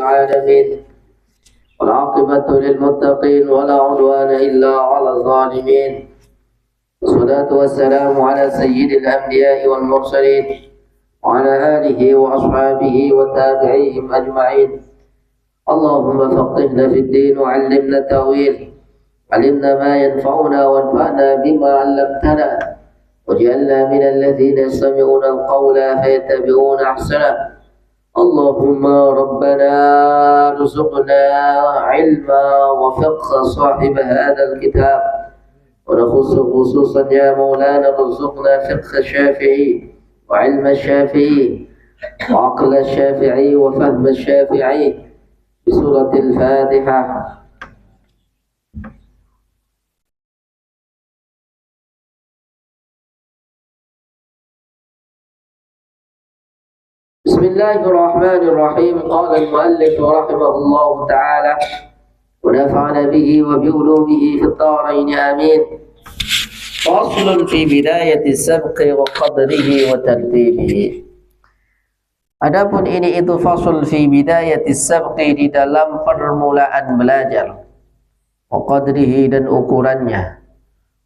العالمين والعاقبة للمتقين ولا عدوان إلا على الظالمين والصلاة والسلام على سيد الأنبياء والمرسلين وعلى آله وأصحابه وتابعيهم أجمعين. اللهم فقهنا في الدين وعلمنا التأويل، علمنا ما ينفعنا وانفعنا بما علمتنا، وجعلنا من الذين يستمعون القول فيتبعون أحسنه. اللهم ربنا ارزقنا علما وفقه صاحب هذا الكتاب، ونخص خصوصا يا مولانا ارزقنا فقه الشافعي وعلم الشافعي وعقل الشافعي وفهم الشافعي بسورة الفاتحة. بسم الله الرحمن الرحيم. قال المؤلف رحمه الله تعالى ونفعنا به وبعلومه في الدارين آمين. فصل في بداية السبق وقدره وترتيبه. Adapun ini itu fasl fi bidayatis sabqi, di dalam permulaan belajar, wa qadrihi dan ukurannya,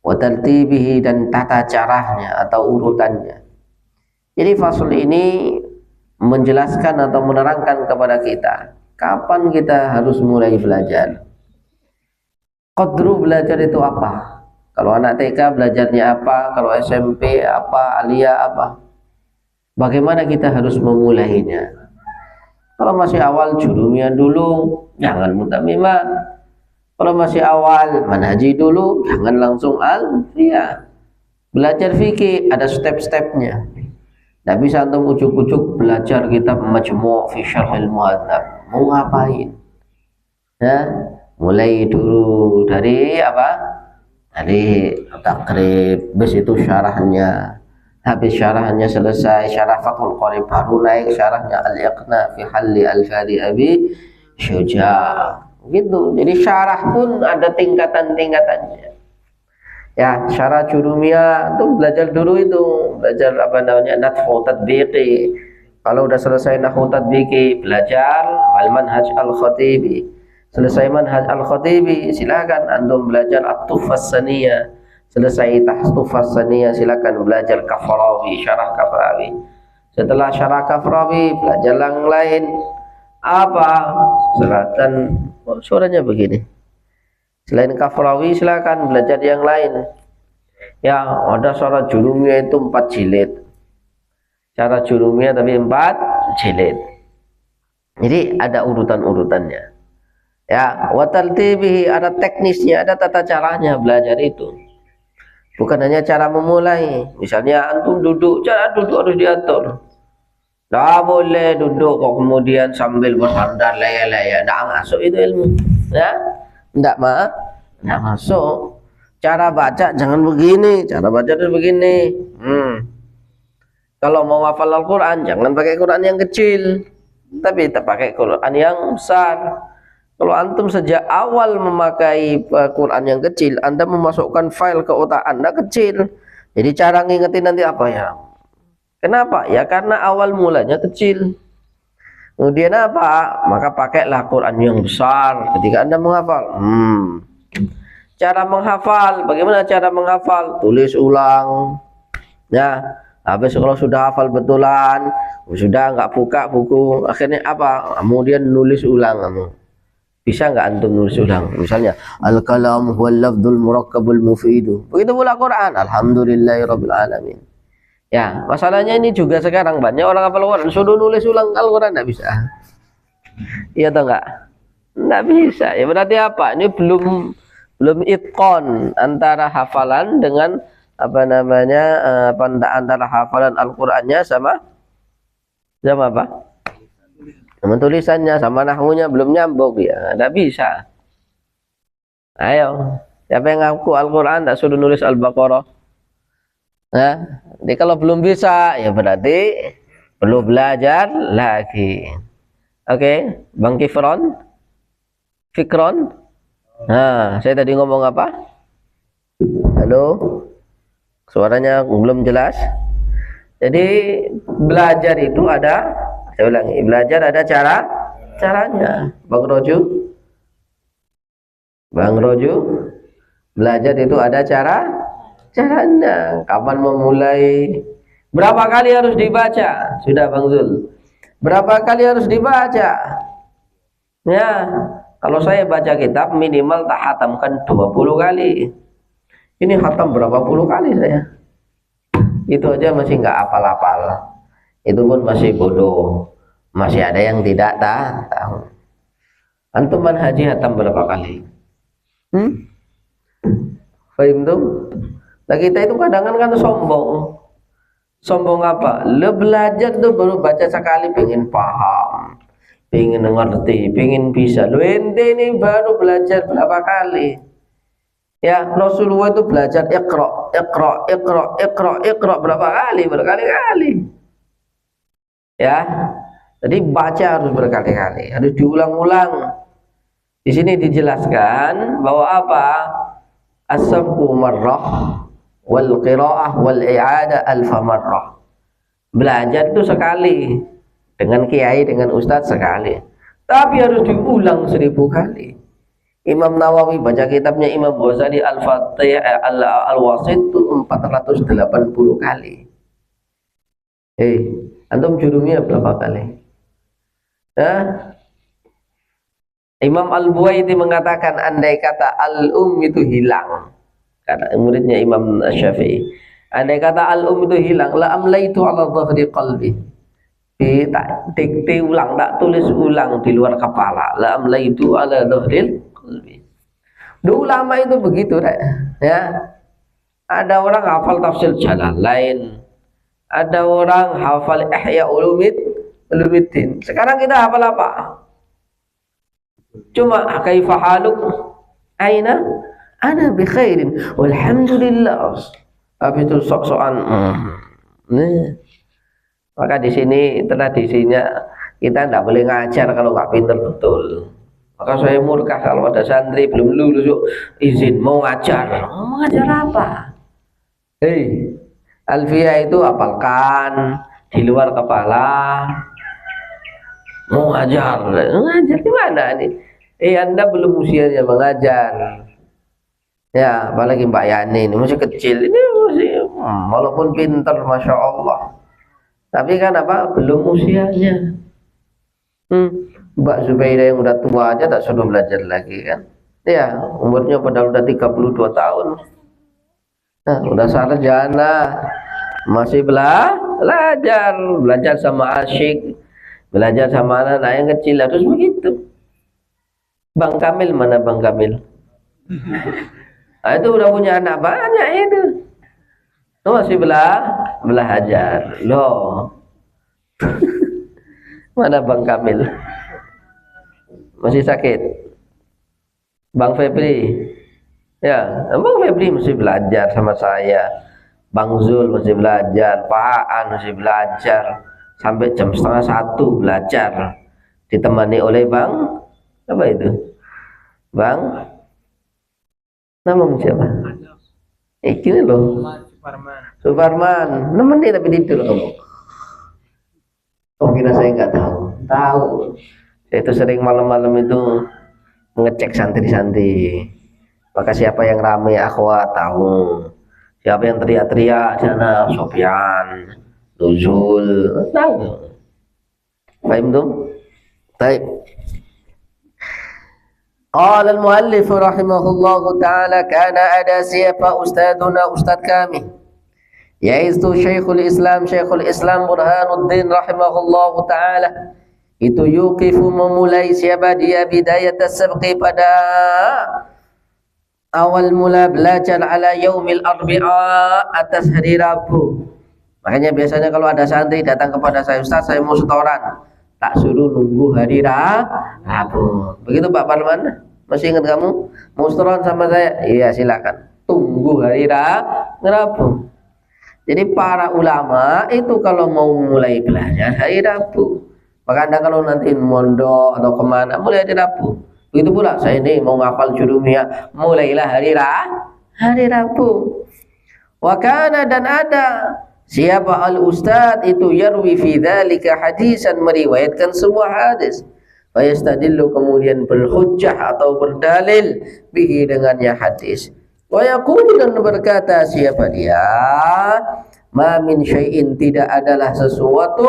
wa tartibihi dan tata caranya atau urutannya. Jadi fasl ini menjelaskan atau menerangkan kepada kita kapan kita harus mulai belajar. Qadru belajar itu apa? Kalau anak TK belajarnya apa? Kalau SMP apa? Aliyah apa? Bagaimana kita harus memulainya? Kalau masih awal jurumiyah dulu, jangan mutamimat. Kalau masih awal manhaji dulu, jangan langsung alfiyah. Belajar fikih ada step-stepnya. Tidak bisa antum ujuk-ujuk belajar kitab Majmu' fi Syarhil Muhadzab. Mau ngapain? Ya, mulai dulu dari apa? Dari takrib, bis itu syarahnya. Habis syarahnya selesai, syarah Fathul Qarib, baru naik syarahnya Al-Iqna fi Halli Al-Fadi Abi Syuja'. Gitu. Jadi syarah pun ada tingkatan-tingkatannya. Ya, syarah jurumiyah itu belajar dulu, itu belajar apa namanya, nahwu tatbiqi. Kalau udah selesai nahwu tatbiqi, belajar al-manhaj al-khatibi. Selesai manhaj al-khatibi, silakan antum belajar at-tuffas saniyah. Selesai tuffas saniyah, silakan belajar Kafrawi, syarah Kafrawi. Setelah syarah Kafrawi, belajar yang lain. Apa? Silakan, suaranya begini. Selain Kafrawi, silakan belajar yang lain. Ya, ada syarah jurumiyah itu 4 jilid. Syarah jurumiyah tapi 4 jilid. Jadi ada urutan-urutannya. Ya, wa tartibihi, ada teknisnya, ada tata caranya belajar itu. Bukan hanya cara memulai. Misalnya antum duduk, cara duduk harus diatur. Tidak boleh duduk kok kemudian sambil bersandar laya-laya. Tidak masuk itu ilmu. Ya, tidak masuk. Cara baca jangan begini, cara baca harus begini. Kalau mau hafal Al-Quran, jangan pakai Quran yang kecil, tapi pakai Quran yang besar. Kalau antum sejak awal memakai Quran yang kecil, Anda memasukkan file ke otak Anda kecil. Jadi cara ngingetin nanti apa ya? Kenapa? Ya karena awal mulanya kecil. Kemudian apa? Maka pakailah Quran yang besar ketika Anda menghafal. Cara menghafal, bagaimana cara menghafal? Tulis ulang. Ya, habis kalau sudah hafal betulan, sudah nggak buka buku, akhirnya apa? Kemudian nulis ulang kamu. Bisa nggak antum nulis ulang? Misalnya al-kalam huwal lafdzul murakkabul mufidu. Begitu pula Quran, alhamdulillahirabbil alamin. Ya, masalahnya ini juga sekarang banyak orang hafal Quran suruh nulis ulang Al-Quran, enggak bisa. Iya atau enggak? Enggak bisa. Ya berarti apa? Ini belum itqon antara hafalan dengan apa namanya, antara hafalan Al-Qur'annya sama apa? Sama tulisannya, sama nahwunya belum nyambung, ya enggak bisa. Ayo, siapa yang ngaku Al-Quran tak suruh nulis Al-Baqarah? Nah, jadi kalau belum bisa, ya berarti perlu belajar lagi. Oke, Bang Fikron. Nah, saya tadi ngomong apa? Halo, suaranya belum jelas. Jadi belajar itu ada, saya ulangi, belajar ada cara caranya. Bang Roju, Bang Roju, belajar itu ada caranya. Kapan memulai? Berapa kali harus dibaca? Sudah Bang Zul. Berapa kali harus dibaca? Ya, kalau saya baca kitab minimal tak hatamkan 20 kali. Ini hatam berapa puluh kali saya. Itu aja masih nggak apal-apal. Itu pun masih bodoh. Masih ada yang tidak tahu. Antum haji hatam berapa kali? Fahim tuh? Nah kita itu kadang kan sombong. Sombong apa? Le belajar tuh baru baca sekali pengen paham, pengen ngerti, pengen bisa. Lu ente ini baru belajar berapa kali? Ya Rasulullah itu belajar iqra berapa kali? Berkali-kali. Ya, jadi baca harus berkali-kali, harus diulang-ulang. Di sini dijelaskan bahwa apa? As-sabqu marrah wal qiraah wal i'adah alfa marrah. Belajar itu sekali, dengan kiai, dengan ustadz sekali, tapi harus diulang 1000 kali. Imam Nawawi baca kitabnya Imam Ghazali Al-Fatih Al-Wasit itu 480 kali. Antum jurumnya berapa kali? Imam Al-Buwaiti mengatakan andai kata al-um itu hilang, kata muridnya Imam Syafi'i, andai kata al-um itu hilang, la amlaitu ala dhahri qalbi, tak dikte ulang, tak tulis ulang di luar kepala, la amlaitu ala dhahri qalbi. Dulu ulama itu begitu, ya. Ada orang hafal tafsir Jalalain, ada orang hafal Ihya Ulumuddin. Sekarang kita hafal apa? Cuma kaifa haluk, aina ana bi khairin walhamdulillah. Habis itu sok-sokan. Maka di sini tradisinya kita tidak boleh ngajar kalau nggak pinter betul. Maka saya murka kalau ada santri belum lulus izin mau ngajar. Mau ngajar apa? Alfiyah itu hafalkan di luar kepala. Mau ngajar di mana nih? Anda belum usianya mengajar. Ya, apalagi Mbak Yani ini masih kecil. Ini masih walaupun pintar, masya Allah. Tapi kan apa? Belum usianya. Mbak Zubaida yang udah tua aja tak suruh belajar lagi kan? Ya, umurnya padahal udah 32 tahun. Nah, udah sarjana, masih belajar sama asyik. Belajar sama anak yang kecil harus begitu. Bang Kamil mana Bang Kamil? Nah, itu udah punya anak banyak itu. Itu masih belajar. Loh. Mana Bang Kamil? Masih sakit. Bang Febri. Ya, Bang Febri masih belajar sama saya. Bang Zul masih belajar, Pak An masih belajar. Sampai jam 12:30 belajar, ditemani oleh Bang apa itu? Bang namanya siapa? Gini loh, Suparman. Nemenin tapi tidur kamu. Kira saya nggak tahu. Saya itu sering malam-malam itu mengecek santri-santri. Maka siapa yang rame akhwat tahu, siapa yang teriak-teriak sana Sofyan, Nuzul, tahu. Paham tuh? Baik. Qala al-muallif rahimahullahu ta'ala, kana ada siapa ustaduna ustad kami, yaitu Syekhul Islam Burhanuddin rahimahullahu ta'ala, itu yuqifu memulai siapa dia bidayat as-sabqi pada awal mula belajar ala yaumil arbi'a, atas hari Rabu. Makanya biasanya kalau ada santri datang kepada saya, Ustaz saya mau setoran, tak suruh nunggu hari Rabu. Begitu Pak Parman? Masih ingat kamu? Mau setoran sama saya? Iya silakan. Tunggu hari Rabu. Jadi para ulama itu kalau mau mulai belajar hari Rabu. Maka Anda kalau nanti mondok atau kemana mulai hari Rabu. Begitu pula saya ini mau ngapal jurumiyah, mulailah hari Rabu. Wakana dan ada siapa al-ustad itu yarwi fi dzalika hadisan, meriwayatkan sebuah hadis. Fayastadillu kemudian berhujjah atau berdalil bihi dengannya hadis. Wa yaqulu dan berkata siapa dia? Ma min syai'in tidak adalah sesuatu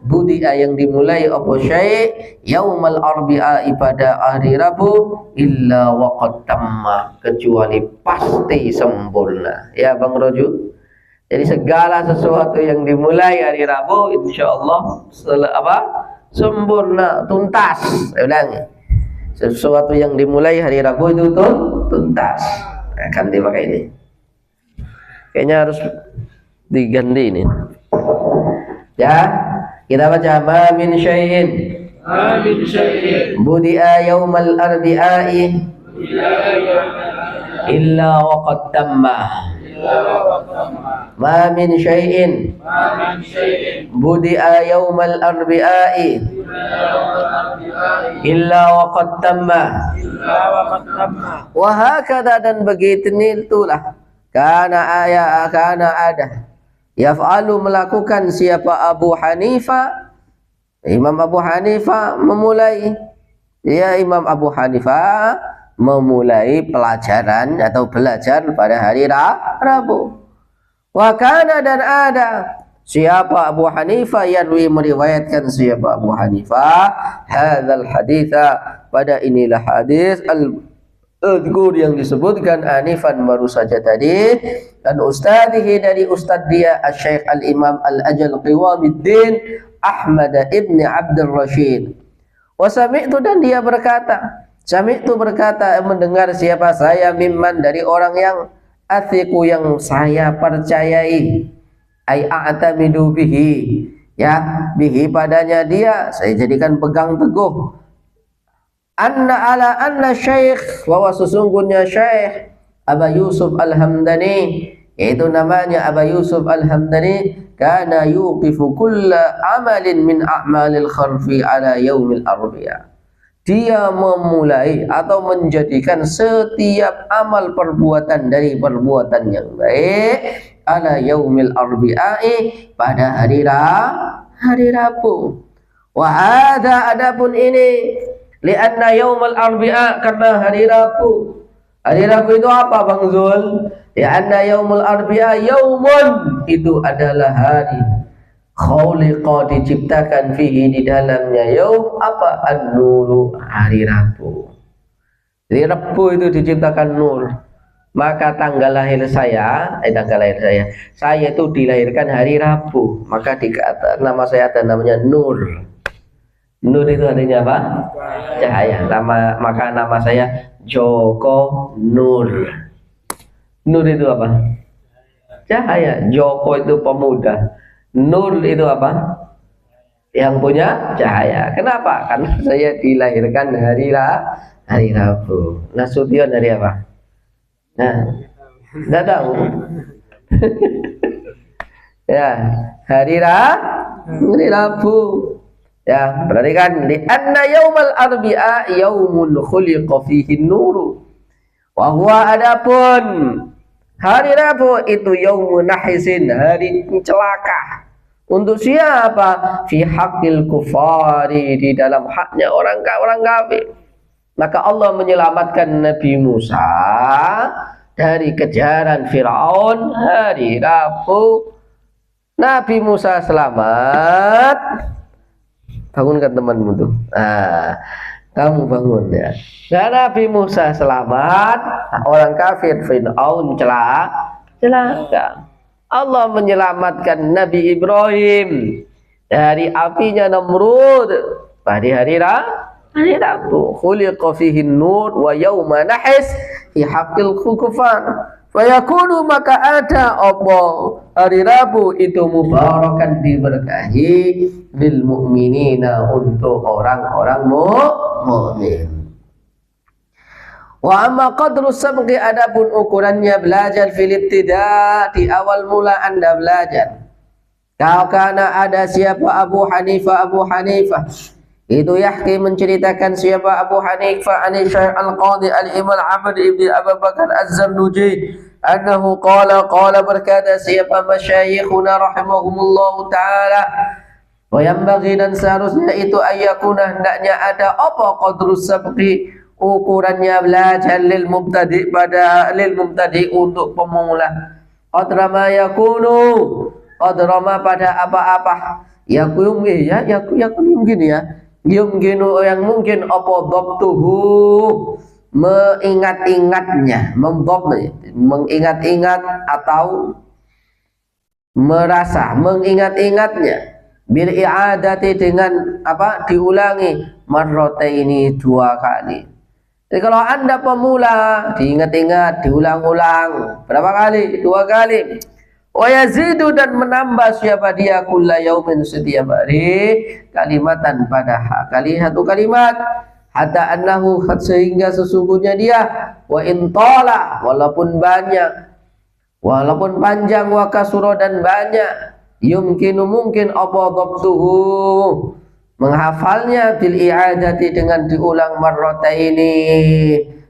budi'a yang dimulai apa syai' yaumal arbi'a pada hari Rabu illa waqad tamma kecuali pasti sempurna. Ya Bang Roju. Jadi segala sesuatu yang dimulai hari Rabu insyaallah sempurna, tuntas. Saya ulangi. Sesuatu yang dimulai hari Rabu itu tuntas. Nah, ganti pakai ini. Kayaknya harus diganti ini. Ya, kita baca ma min syai'in. Ma min syai'in. Budi'a yaumal arbi'i illa waqad tamma. Ma min syai'in budi'a yaumal arbi'i illa waqad tamma. Wa hakadha dan begitu itulah kana ada yaf'alu melakukan siapa Abu Hanifah. Imam Abu Hanifah memulai Imam Abu Hanifah memulai pelajaran atau belajar pada hari Rabu. Wa kana dan ada siapa Abu Hanifah yarwi meriwayatkan siapa Abu Hanifah hadzal haditha pada inilah hadis al-dzkur yang disebutkan anifan baru saja tadi dan ustadzihi dari ustadz dia Asy-Syaikh Al-Imam Al-Ajal Qiwamuddin Ahmad ibn Abdul Rashid. Wa sami'tu dan dia berkata Sami'tu berkata mendengar siapa saya mimman dari orang yang athiqu yang saya percayai ai a'tamidu bihi ya bihi padanya dia saya jadikan pegang teguh anna syekh bahwa sesungguhnya Syekh Aba Yusuf Al-Hamdani yaitu namanya Aba Yusuf Al-Hamdani kana yuqifu kulla amalin min a'malil kharfi ala yaumil arbi'a. Dia memulai atau menjadikan setiap amal perbuatan dari perbuatan yang baik ala yaumil arbi'i pada hari Rabu. Wa hadza adapun ini lianna yaumal arbi'a karena hari Rabu. Hari Rabu itu apa Bang Zul? Lianna yaumul arbi'a yaumun itu adalah hari khuliqa diciptakan fihi di dalamnya yaum apa an-nuru hari Rabu. Jadi Rabu itu diciptakan nur. Maka tanggal lahir saya itu dilahirkan hari Rabu. Maka nama saya ada namanya Nur. Nur itu artinya apa? Cahaya. Maka nama saya Joko Nur. Nur itu apa? Cahaya. Joko itu pemuda. Nur itu apa? Yang punya cahaya. Kenapa? Karena saya dilahirkan hari Rabu. Nasution hari apa? Nah, tidak tahu. Ya, hari Rabu. Ya, perhatikan li anna yaumal arbi'a yaumun khuliqa fihi an-nur. Wa huwa adapun hari Rabu itu yaumun nahisin, hari celaka. Untuk siapa? Fi haqqil kufari, di dalam haknya orang kafir. Maka Allah menyelamatkan Nabi Musa dari kejaran Fir'aun hari Rabu. Nabi Musa selamat. Bangunkan temanmu tuh. Nah, kamu bangun ya. Dan Nabi Musa selamat, orang kafir Fir'aun celaka. Allah menyelamatkan Nabi Ibrahim dari apinya Namrud pada hari Rabu. Khuliqa fihi nur wa yawma nahis fi haqqil kufar. Fayakunu maka ada apa hari Rabu itu mubarakan diberkahi bil mu'minina untuk orang-orang mukmin. Wa amma qadru sabqi adapun ukurannya belajar fil ibtida di awal mula Anda belajar. Kalau karena ada siapa Abu Hanifah itu yahki menceritakan siapa Abu Hanifah an Syekh Al-Qadhi Al-Imam Ahmad ibn Abu Bakar Az-Zarnuji annahu qala berkata siapa masyayikhuna rahimahumullah taala Wa yanbaghi dan seharusnya itu ayyakuna hendaknya ada apa qadrus sabqi ukurannya belajar lil mubtadi pada lil mubtadi untuk pemula. Qadra ma yakunu qadra ma pada apa-apa yakun mungkin ya yumkinu yang mungkin apa dhabtuhu mengingat-ingatnya mengingat-ingat atau merasa mengingat-ingatnya bil i'adati dengan apa diulangi marrataini 2 kali. Jadi kalau Anda pemula diingat-ingat diulang-ulang berapa kali? 2 kali. Wa yazidu dan menambah siapa dia kulla yaumin setiap hari kalimatan pada kali satu kalimat hatta annahu sehingga sesungguhnya dia wa intala walaupun banyak walaupun panjang wa kasura dan banyak yumkinu mungkin apa dhabtuhu menghafalnya bil i'adati dengan diulang marrataini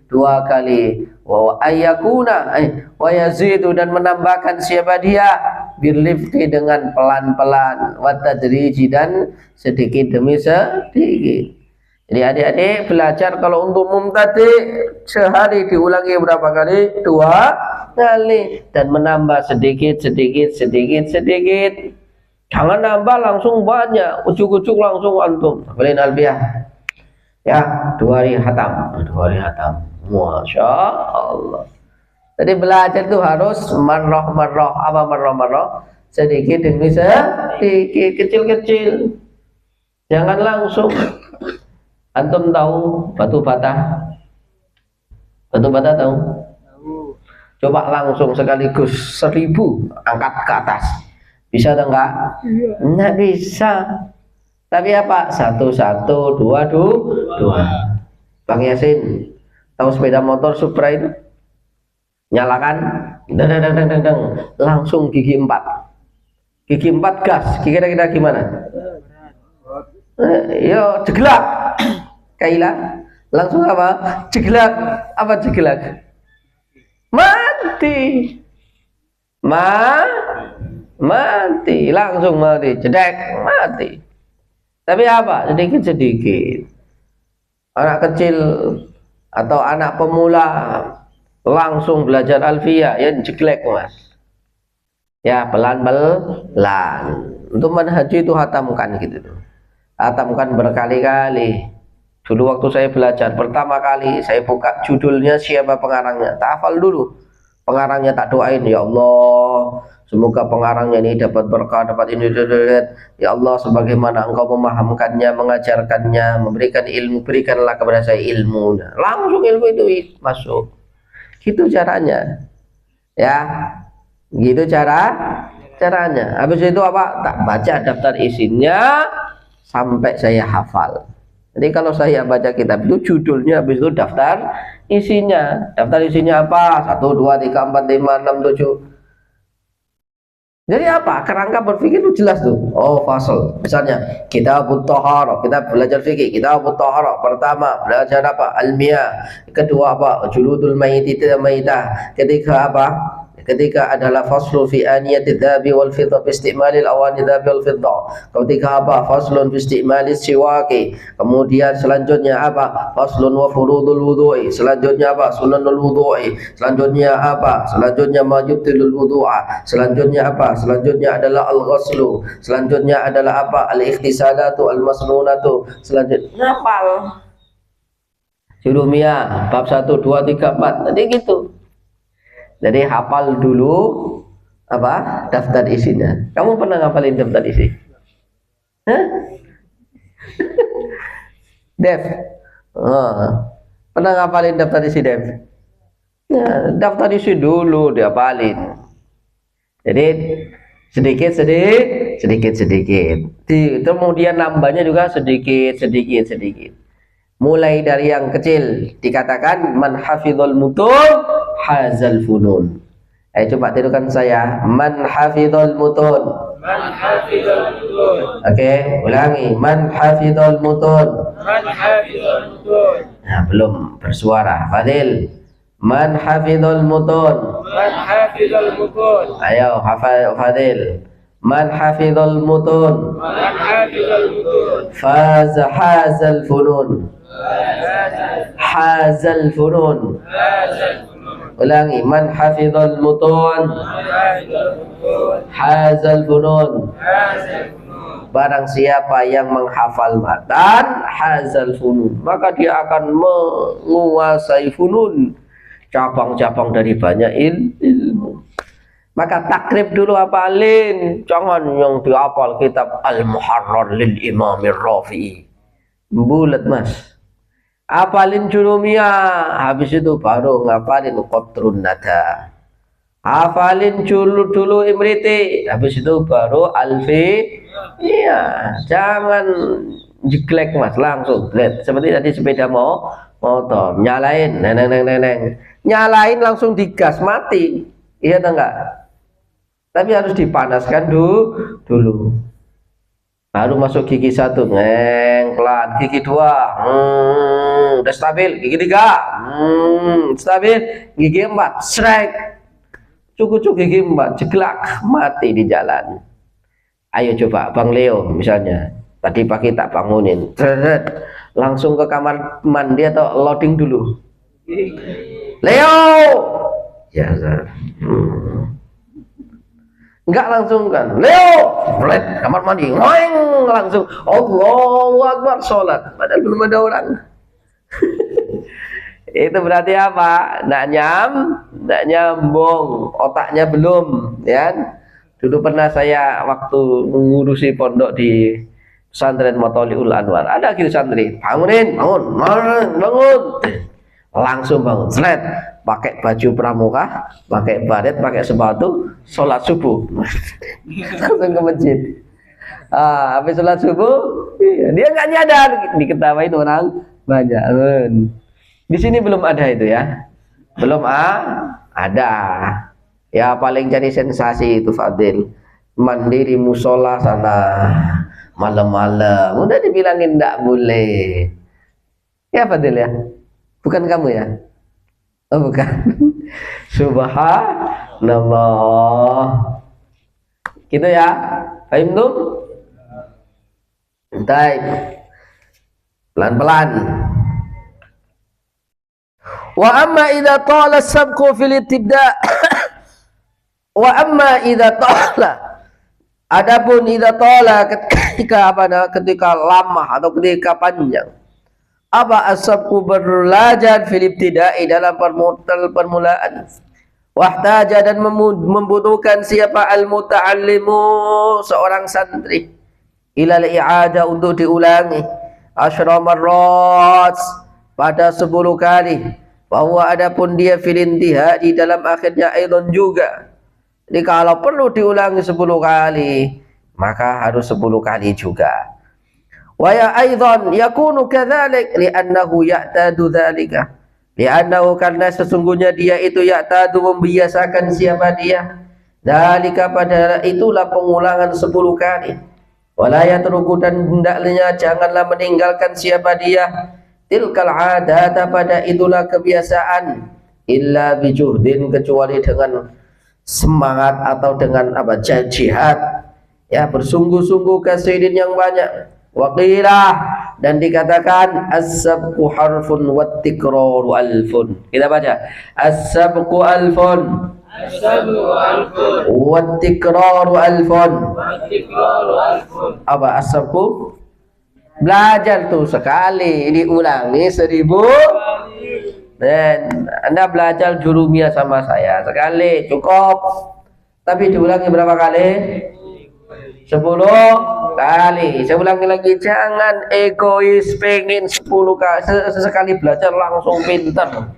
2 kali wa ayyakuna wa yazidu dan menambahkan siapa dia bil lifti dengan pelan-pelan wa tadriji dan sedikit demi sedikit. Jadi adik-adik belajar kalau untuk mumtadi sehari diulangi berapa kali? 2 kali dan menambah sedikit. Jangan nambah langsung banyak, ujuk-ujuk langsung antum. Beliin albiah. Ya, 2 hari hatam. Masya Allah. Jadi belajar itu harus marrah. Apa marrah? Sedikit demi sedikit, kecil-kecil. Jangan langsung. Antum tahu batu bata? Batu bata tahu? Coba langsung sekaligus 1000 angkat ke atas. Bisa atau enggak? Enggak bisa. Tapi apa? 1, 2. Bang Yasin, tahu sepeda motor Supra itu? Nyalakan, langsung gigi 4. Gigi 4 gas. Kira-kira gimana? Yo jeglak. Kaila langsung apa? Jeglak. Apa jeglak? Mati. Mati, langsung mati, jedek, mati. Tapi apa? Sedikit. Anak kecil atau anak pemula langsung belajar alfiyah, ya jeglek mas. Ya pelan-pelan. Untuk manhaj itu hatamkan gitu tuh. Hatamkan berkali-kali. Dulu waktu saya belajar pertama kali saya buka judulnya siapa pengarangnya, tak hafal dulu. Pengarangnya tak doain, ya Allah semoga pengarangnya ini dapat berkah, dapat ini, ya Allah sebagaimana engkau memahamkannya, mengajarkannya, memberikan ilmu, berikanlah kepada saya ilmu. Langsung ilmu itu masuk. Gitu caranya. Ya. Gitu caranya. Habis itu apa? Tak baca daftar isinya sampai saya hafal. Jadi kalau saya baca kitab itu judulnya, habis itu daftar isinya. Daftar isinya apa? 1, 2, 3, 4, 5, 6, 7. Jadi apa? Kerangka berpikir itu jelas tuh. Oh, fasal. Misalnya kitabut thaharah, kita belajar fikih. Kitabut thaharah pertama belajar apa? Al-miyah. Kedua apa? Juludul mayyit maitah. Ketiga apa? Ketika adalah faslu fi aniyatid dhabi wal fiddah fi istimalil awani dhabi wal fiddah. Ketiga apa? Faslun fi istimalis siwaki. Kemudian selanjutnya apa? Faslun wa furudul wudu'i. Selanjutnya apa? Sunanul wudu'i. Selanjutnya apa? Selanjutnya majubtilul wudu'a. Selanjutnya apa? Selanjutnya adalah al-ghuslu. Selanjutnya adalah apa? Al-ikhtisalatu al-masnunatu. Selanjutnya hafal. Jurumiyah bab 1 2 3 4. Tadi gitu. Jadi hafal dulu apa? Daftar isinya. Kamu pernah ngapalin daftar isi? Hah? Dev. Pernah ngapalin daftar isi Dev? Ya, daftar isi dulu dihafalin. Jadi sedikit. Kemudian nambahnya juga sedikit. Mulai dari yang kecil dikatakan man hafizul mutun hazal funun. Coba tirukan saya. Man hafizul mutun. Oke, ulangi. Man hafizul mutun. Nah, belum bersuara. Fadil. Man hafizul mutun. Ayo hafal Fadil. Man hafizal mutun faza hazal funun. Hazal funun. Ulangi, man hafizal mutun hazal funun. Barang siapa yang menghafal matan hazal funun, maka dia akan menguasai funun, cabang-cabang dari banyak ilmu. Maka takrib dulu hafalin, jangan yang dihafal kitab Al-Muharrar lil Imam Rafi'i. Bulat mas. Hafalin Jurumiyah, habis itu baru ngafalin Qatrun Nada. Hafalin dulu Imriti, habis itu baru Alfi. Iya, jangan jeglek mas, langsung. Lihat, seperti tadi sepeda motor, nyalain, neneng. Nyalain langsung digas, mati. Iya atau enggak? Tapi harus dipanaskan dulu. Baru masuk gigi 1, ngeng, pelan. Gigi 2, udah stabil. Gigi 3, stabil. Gigi 4, strike. Cukup gigi 4, jeglak, mati di jalan. Ayo coba, Bang Leo misalnya. Tadi pagi tak bangunin, langsung ke kamar mandi atau loading dulu? Leo! Ya, enggak langsung kan, Leo, kamar mandi, ngoeng, langsung Allahu Akbar, sholat, padahal belum ada orang. Itu berarti apa? Nggak nyambung, otaknya belum, ya. Dulu pernah saya waktu mengurusi pondok di pesantren Matoliul Anwar, ada akhir santri, bangun, langsung bangun, seret, pakai baju pramuka, pakai baret, pakai sepatu, sholat subuh, langsung ke masjid. Habis sholat subuh, dia nggak nyadar, diketawain orang banyak. Di sini belum ada itu ya, belum ada. Ya paling jadi sensasi itu Fadil, mandiri musola sana malam-malam, udah dibilangin nggak boleh. Ya Fadil ya, bukan kamu ya? Oh bukan. Subhanallah. Gitu ya. Paham tuh? Baik. Pelan-pelan. Wa amma idza tala sabqu fil ibtida' wa amma idza tala, adapun idza tala ketika lama atau ketika panjang, apa asabku berlajar fil ibtida'i dalam permulaan, wahtaja dan membutuhkan siapa al-muta'allimu seorang santri ilal i'ada untuk diulangi asyra marrat pada 10 kali, bahwa adapun dia fil intiha di dalam akhirnya aidan juga. Jadi kalau perlu diulangi 10 kali, maka harus 10 kali juga. Wa ya aidan yakunu kadzalik li'annahu ya'tadu dzalika. Li'annahu karena sesungguhnya dia itu ya'tadu membiasakan siapa dia. Dzalika pada itulah pengulangan 10 kali. Wala yatruku dan hendaknya janganlah meninggalkan siapa dia. Tilkal adata pada itulah kebiasaan. Illa bijuhdin kecuali dengan semangat atau dengan jihad, ya bersungguh-sungguh kasihin yang banyak. Waqilah dan dikatakan as-sabqu harfun wat-tikraru alfun. Kita baca as-sabqu alfun wat-tikraru alfun. Apa as-sabqu? Belajar tuh sekali, diulangi 1000. Dan Anda belajar Jurumiyah sama saya sekali cukup, tapi diulangi berapa kali? 10 kali. Saya ulangi lagi, jangan egois pengen 10 kali sesekali belajar langsung pintar.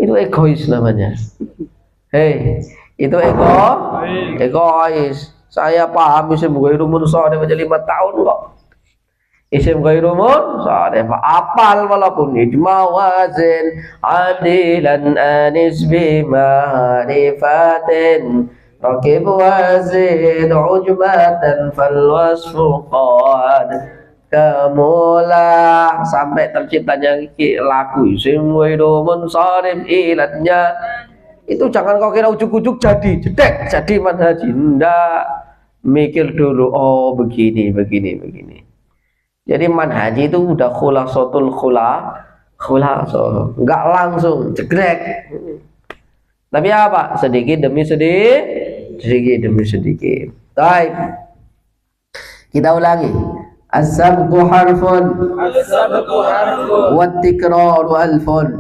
Itu egois namanya. Hei, itu egois. Saya paham isim ghairumun sharif aja 5 tahun kok. Isim ghairumun sharif apal walaupun ijma wazin adilan anis bi ma'rifatin rakib wazid ujmatan fal wasfu qad kamula, sampai terciptanya lagu isim ghairumun sharif ilatnya. Itu jangan kau kira ujuk-ujuk jadi jedek jadi manhaji, ndak. mikir dulu, oh begini, begini, begini. Jadi manhaj itu udah khulasatul khulaso, nggak langsung cekrek. Tapi apa? Sedikit demi sedikit, sedikit demi sedikit. Baik. Kita ulangi. As-sabqu harfun, wat-tikraru alfun.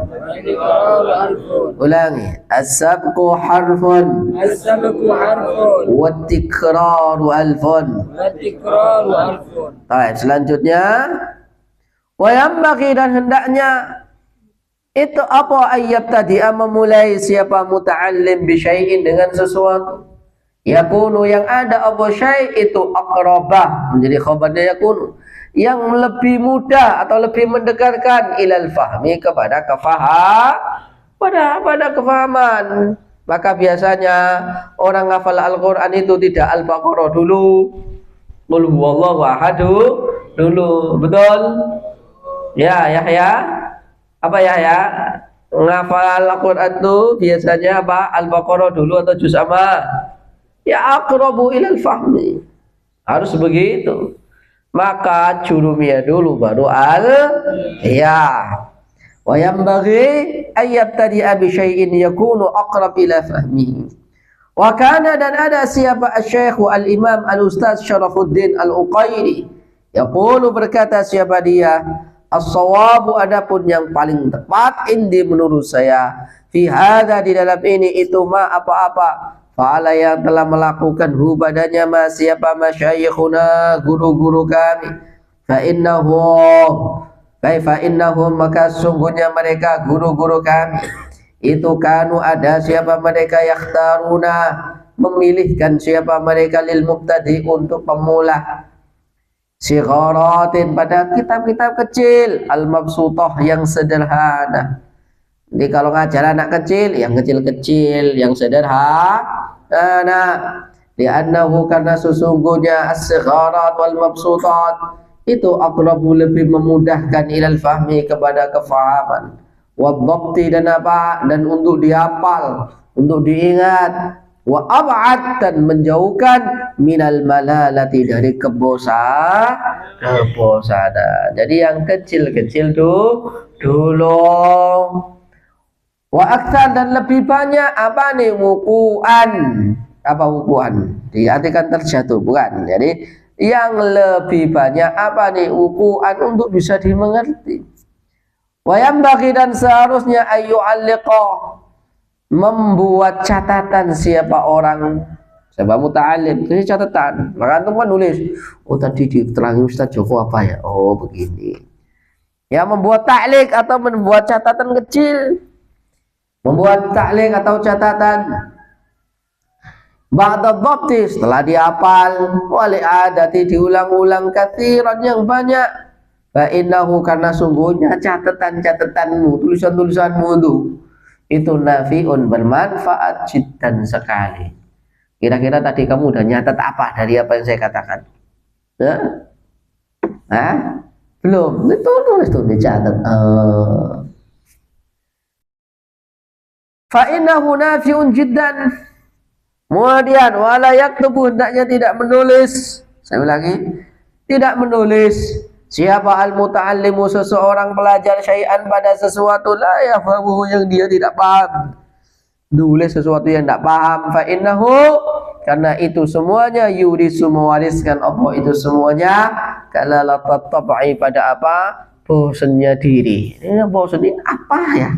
Ulangi. As-sabqu harfun, wat-tikraru alfun. Baik, selanjutnya wa yanbaghi, dan hendaknya itu apa, ayat tadi memulai siapa muta'allim bi syai'in dengan sesuatu yakunu yang ada apa syai' itu aqrabah, menjadi khabarnya yakunu, yang lebih mudah atau lebih mendekatkan ilal fahmi, kepada pada kefahaman. Maka biasanya orang hafal Al-Qur'an itu tidak Al-Baqarah dulu, qul huwallahu ahadu dulu, betul? Ya, Yahya. Apa ya? Ngafal Al-Qur'an itu biasanya apa? Al-Baqarah dulu atau juz amma? Ya aqrabu ilal fahmi. Harus begitu. Maka jurumiyah dulu baru ya. Wa yanbaghi ayat tadi bi syai'in yakunu aqrab ila fahmihi. Wa kana, dan ada siapa asy-syekh al-imam al-ustaz Syarafuddin al-Uqairi, yaqulu, berkata siapa dia, as-sawabu, adapun yang paling tepat, indi, menurut saya, fi hadza, di dalam ini, itu ma apa-apa, fa'ala, yang telah melakukan hu badannya, ma siapa masyayikhuna, guru-guru kami, fa innahum, maka sungguhnya mereka guru-guru kami itu kanu, ada siapa mereka, yakhtaruna, memilihkan siapa mereka, lil mubtadi, untuk pemula, sigharatin, pada kitab-kitab kecil, al-mabsutah, yang sederhana. Jadi kalau ngajar anak kecil, yang kecil-kecil, yang sederhana. Li'annahu, karena sesungguhnya as-sigharat wal mabsutat itu aqrabu, lebih memudahkan, ilal fahmi, kepada kefahaman, wadhabti, dan apa, dan untuk dihafal, untuk diingat, wa ab'ad, dan menjauhkan, minal malalati, dari kebosanan. Jadi yang kecil-kecil dulu. Wa aktsar, dan lebih banyak apa nih, wuku'an. Apa wuku'an? Diartikan terjatuh, bukan. Jadi yang lebih banyak apa nih, wuku'an, untuk bisa dimengerti. Wa yanbaghi, dan seharusnya ayyu'alliqa, membuat catatan siapa orang, siapa muta'alim, ini catatan. Maka antum kan nulis, oh tadi diterangi Ustaz Joko apa ya, oh begini ya. Membuat ta'liq atau membuat catatan kecil, membuat ta'liq atau catatan ba'da dhabti, setelah dihafal, wali adati, diulang-ulang, katsiran, yang banyak, fa innahu, karena sungguhnya catatan-catatanmu, tulisan-tulisanmu itu nafi'un, bermanfaat jiddan sekali. Kira-kira tadi kamu udah nyatat apa dari apa yang saya katakan? Belum. Itu tulis tuh, dicatat. Fa innahu nafi'un jiddan. Kemudian wala yaktubu, hendaknya tidak menulis. Saya ulangi, tidak menulis. Siapa al-muta'allimu, seseorang belajar syai'an, pada sesuatu la yafhamuhu, yang dia tidak paham. Nulis sesuatu yang tidak paham, fa innahu, karena itu semuanya, yurisu, mewariskan apa itu semuanya, kalalatat tab'i, pada apa, bosannya diri. Ini bosan ini apa ya?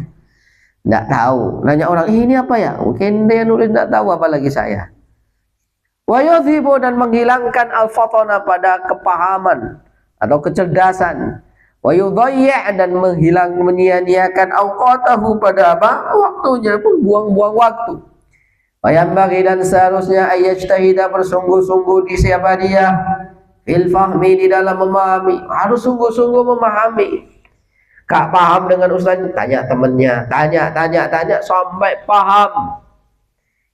Tidak tahu. Nanya orang, ini apa ya? Mungkin dia nulis tidak tahu, apalagi saya. Wa yudhibu, dan menghilangkan al-fatana, pada kepahaman atau kecerdasan. Wa yudhayyi', dan menyia-nyiakan awqatahu, pada apa, waktunya pun buang-buang waktu. Wa yanbaghi, dan seharusnya ayyajtahida, bersungguh-sungguh di siapa dia, fil fahmi, di dalam memahami. Harus sungguh-sungguh memahami. Gak paham dengan ustaz, tanya temennya, tanya sampai paham.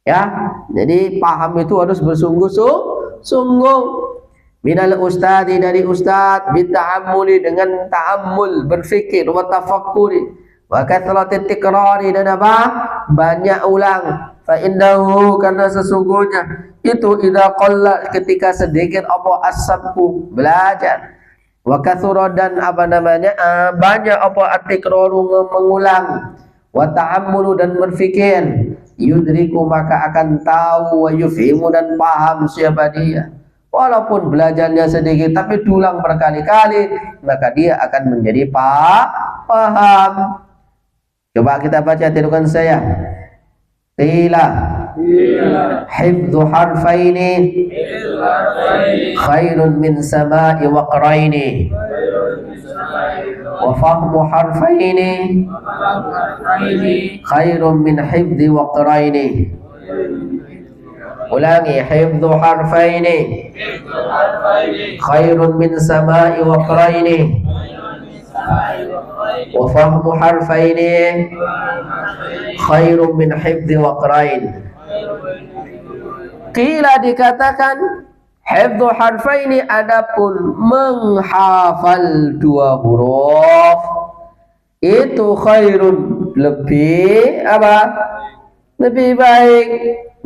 Ya, jadi paham itu harus bersungguh-sungguh. Minal ustadi, dari ustad, bita'ammuli, dengan ta'ammul, berfikir, wa tafakkuri, wa kathratit tikrari, dan apa, banyak ulang, fa innahu, karena sesungguhnya itu idza qalla, ketika sedikit apa as-sabqu belajar, wa katsura, dan apa namanya banyak apa at-tikraru mengulang, wa ta'ammulu, dan berfikir, yudriku, maka akan tahu, wa yufhimu, dan paham siapa dia. Walaupun belajarnya sedikit tapi diulang berkali-kali, maka dia akan menjadi paham. Coba kita baca tirukan saya. Qila hifdzu harfaini khairun min sama'i waqraini wa fahmu harfaini khairun min hifdzi waqraini. Ulangi, hifdzu harfaini khairun min sama'i waqraini wa fahmu harfaini khairun min hifdzi waqrain. Qila, dikatakan hifdzu harfaini, adapun menghafal dua huruf itu khairun, lebih apa? Lebih baik,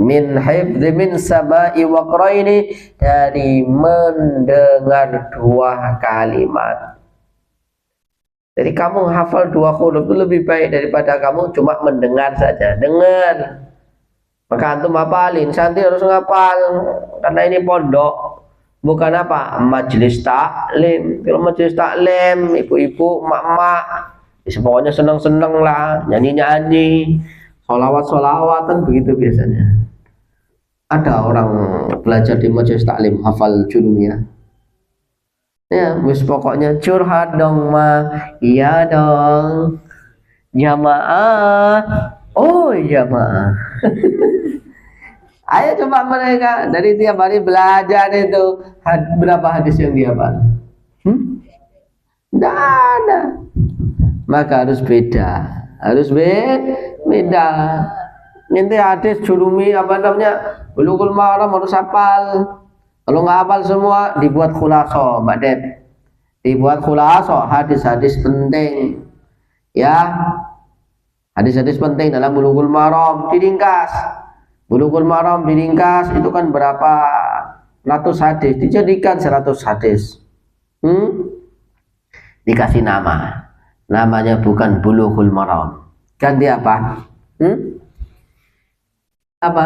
min hifdzi min sama'i waqraini, dari mendengar dua kalimat. Jadi kamu hafal dua huruf itu lebih baik daripada kamu cuma mendengar saja. Dengar, maka antum hafalin. Santri harus ngapal, karena ini pondok, bukan apa, majelis taklim. Kalau majelis taklim, ibu-ibu, emak-emak, pokoknya seneng-seneng lah, nyanyi-nyanyi, sholawat-sholawatan, begitu biasanya. Ada orang belajar di majelis taklim hafal jurumiyah. Ya, wis pokoknya curhat dong ma, iya dong, jamaah, oh jamaah. Ayo coba mereka dari tiap hari belajar itu berapa hadis yang dia hafal? Tidak ada. Maka harus beda, harus beda. Nanti hadis jurumi apa namanya, Bulughul Maram harus hafal. Kalau nggak hafal semua, dibuat khulaso, Mbak Dep. Dibuat khulaso, hadis-hadis penting. Ya, hadis-hadis penting dalam Bulughul Maram diringkas. Bulughul Maram diringkas itu kan berapa ratus hadis, dijadikan 100 hadis. Dikasih nama. Namanya bukan Bulughul Maram. Ganti apa? Apa?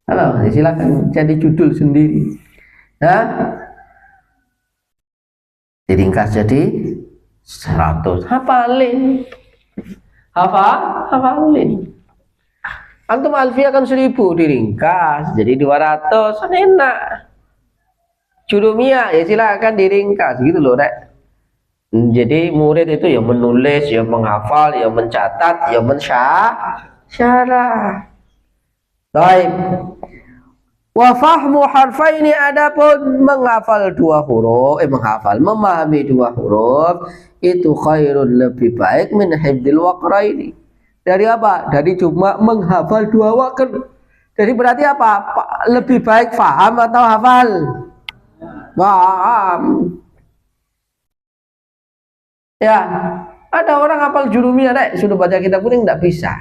Halo, silakan jadi judul sendiri. Diringkas jadi 100. Hafalin. Hafalin. Antum alfiah kan 1000, diringkas jadi 200, kan enak. Jurumiyah ya silakan diringkas gitu loh, Rek. Jadi murid itu yang menulis, yang menghafal, yang mencatat, yang mensyarah. Baik. Wa fahmu harfaini, adapun menghafal dua huruf, memahami dua huruf itu khairun, lebih baik, min hifdzil waqraini, dari apa? Dari cuma menghafal dua waqr. Jadi berarti apa? Lebih baik faham atau hafal? Paham. Ya, ada orang hafal jurumiyah, Rek, sudah baca kitab kuning tidak bisa.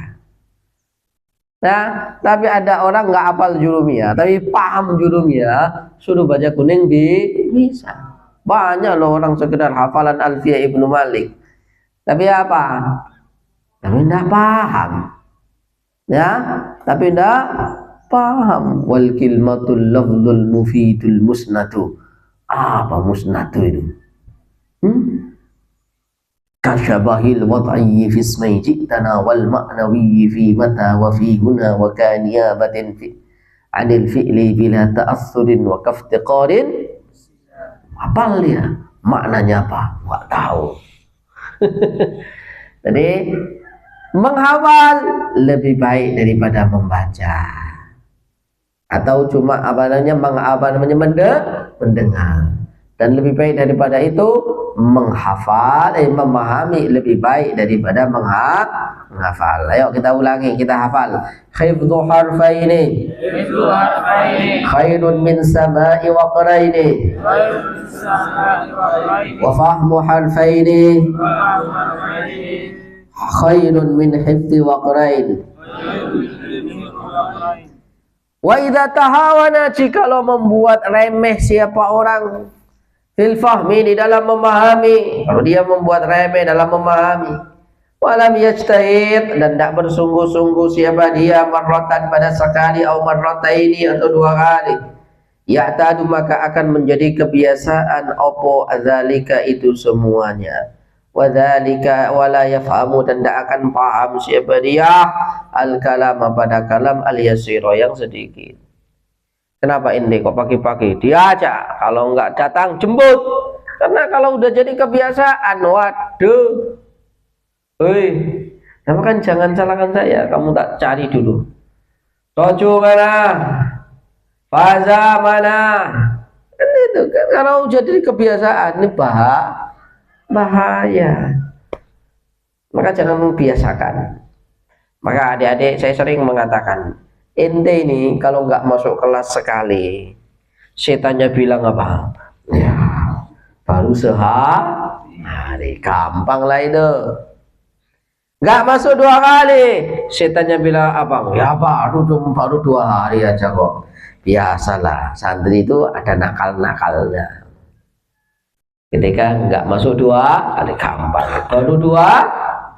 Nah, tapi ada orang nggak hafal jurumiyah, tapi paham jurumiyah, suruh baca kuning bisa. Banyak loh orang sekedar hafalan Alfiyah Ibnu Malik, tapi apa? Tapi tidak paham. Ya, tapi tidak paham. Wal kilmatul lafdzul mufidul musnadu. Apa musnadu itu? Kasyabahil wad'i fi ismai ji'tana wal ma'nawi fi mata wa fi huna wa kaniyabatin fi anil fi'li bila ta'assurin wa kaftiqarin. Hafal dia, maknanya apa? Nggak tahu. Jadi menghafal lebih baik daripada membaca, atau cuma mendengar. Dan lebih baik daripada itu menghafal, memahami lebih baik daripada menghafal. Ayo kita ulangi, kita hafal. Hifdzu harfaini khairun min sama'i waqraini wa fahmu harfaini khairun min hifdzi waqrain. Wa idza tahawana, jikalau membuat remeh siapa orang fil fahmi, di dalam memahami, kalau dia membuat remeh dalam memahami, walam yajtahid, dan tidak bersungguh-sungguh siapa dia marratan pada sekali, atau marrataini atau dua kali, ya'tadu maka akan menjadi kebiasaan opo adzalika itu semuanya, wadzalika wala yafhamu, dan tidak akan paham siapa dia al kalama pada kalam al yasiro yang sedikit. Kenapa ini kok pagi-pagi diajak, kalau enggak datang jemput? Karena kalau udah jadi kebiasaan, waduh, hei, nama kan jangan salahkan saya, kamu tak cari dulu. Rojo mana? Faza mana? Kan itu kan, kalau jadi kebiasaan ini bahaya. Maka jangan membiasakan. Maka adik-adik, saya sering mengatakan, ente ini kalau nggak masuk kelas sekali, setannya bilang apa? Ya, baru sehari, gampang lah itu. Nggak masuk dua kali, setannya bilang apa? Ya baru 2 hari aja kok. Biasalah, santri itu ada nakal-nakalnya. Ketika nggak masuk 2 kali, gampang, baru 2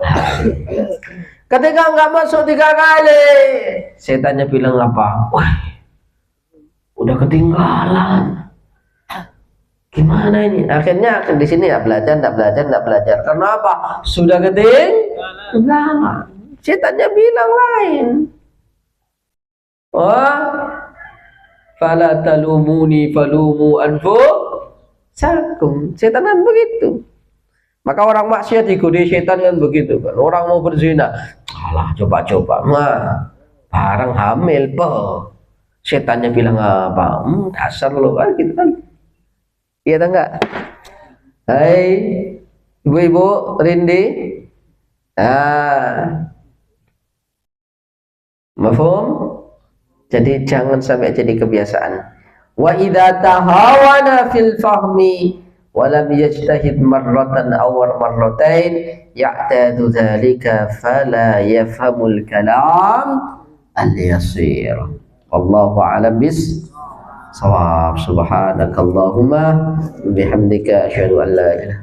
hari. Ketika nggak masuk 3 kali, setannya bilang apa? Wah, udah ketinggalan. Gimana ini? Akhirnya di sini ya belajar, nggak belajar. Karena apa? Sudah ketinggalan. Setannya bilang lain. Wah, fala talumuni falumu anfusakum. Setan kan begitu. Maka orang maksiat digodai setan kan begitu kan. Orang mau berzina, alah coba-coba, mah barang hamil boh. Setannya bilang apa? Dasar lo kan gitu kan. Iya tak enggak? Hai ibu-ibu Rindi. Mafhum? Jadi jangan sampai jadi kebiasaan. Wa idza tahawana fil fahmi walam yajtahid marratan aw marratain ya'tadu dzalika fala yafhamul kalam al-yasir. Wallahu a'lam bis shawab. Subhanakallahumma bihamdika asyhadu an la ilaha